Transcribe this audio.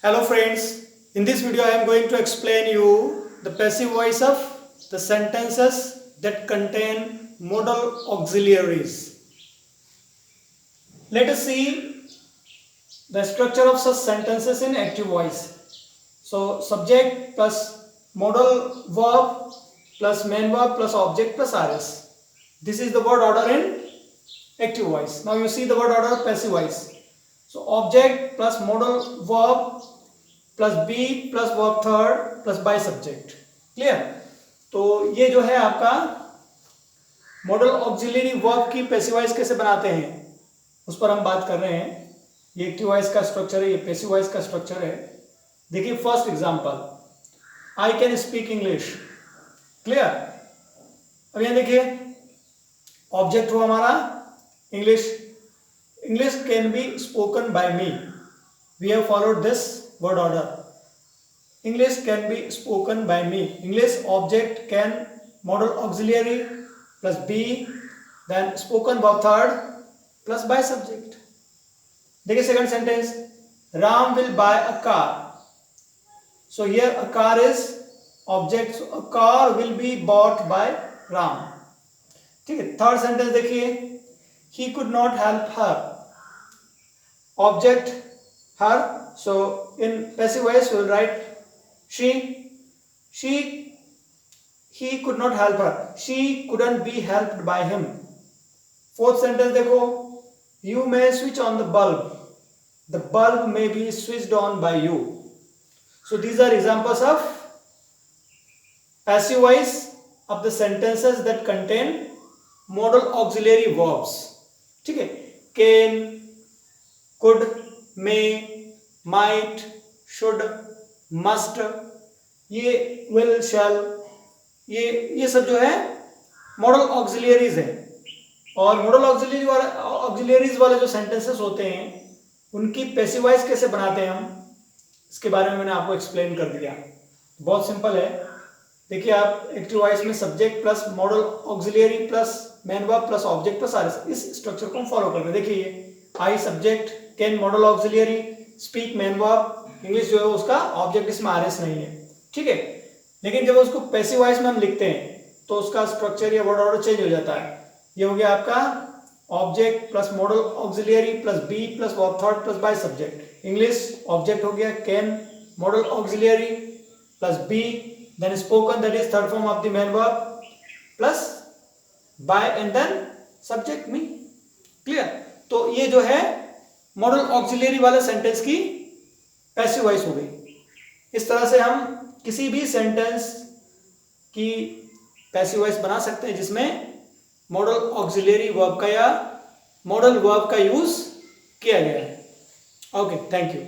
Hello friends, in this video I am going to explain you the passive voice of the sentences that contain modal auxiliaries. Let us see the structure of such sentences in active voice. So subject plus modal verb plus main verb plus object plus RS. This is the word order in active voice. Now you see the word order of passive voice. So object plus modal verb plus be plus verb third plus by subject. Clear. तो ये जो है आपका modal auxiliary verb की passive voice कैसे बनाते हैं उस पर हम बात कर रहे हैं. ये एक्टिव वॉइस का स्ट्रक्चर है, ये पैसिव वॉइस का स्ट्रक्चर है. देखिए first example, I can speak English. Clear. अब यहां देखिए ऑब्जेक्ट हुआ हमारा English. English can be spoken by me. We have followed this word order. English can be spoken by me. English object can modal auxiliary plus be, then spoken verb third plus by subject. देखिए second sentence, Ram will buy a car. So here a car is object, so a car will be bought by Ram. ठीक है. Third sentence देखिए, he could not help her. Object her. So in passive voice we will write she, he could not help her, she couldn't be helped by him. Fourth sentence देखो, you may switch on the bulb may be switched on by you. So these are examples of passive voice of the sentences that contain modal auxiliary verbs. ठीक है. can, could, may, might, should, must, ये will, shall, ये सब जो है model auxiliaries है. और model auxiliaries वाले जो सेंटेंसेस होते हैं उनकी पैसिव वॉइस कैसे बनाते हैं हम, इसके बारे में मैंने आपको एक्सप्लेन कर दिया. बहुत सिंपल है. देखिए आप एक्टिव वॉइस में subject plus modal auxiliary plus main verb plus object plus RS, इस स्ट्रक्चर को हम फॉलो कर रहे हैं. देखिए ये I subject, can modal auxiliary, speak main verb, English जो है उसका ऑब्जेक्ट, इसमें आरएस नहीं है. ठीक है. लेकिन जब उसको पैसिव वॉइस में हम लिखते हैं तो उसका स्ट्रक्चर या वर्ड ऑर्डर चेंज हो जाता है. ये हो गया आपका object plus modal auxiliary plus be plus verb third plus by subject. English object हो गया, can modal auxiliary plus be, then spoken that is third form of the main verb plus by and then subject me. Clear. तो ये जो है modal auxiliary वाले sentence की passive voice हो गई. इस तरह से हम किसी भी सेंटेंस की पैसिव वॉइस बना सकते हैं जिसमें मॉडल ऑक्सिलियरी वर्ब का या मॉडल वर्ब का यूज किया गया है. Okay, thank you.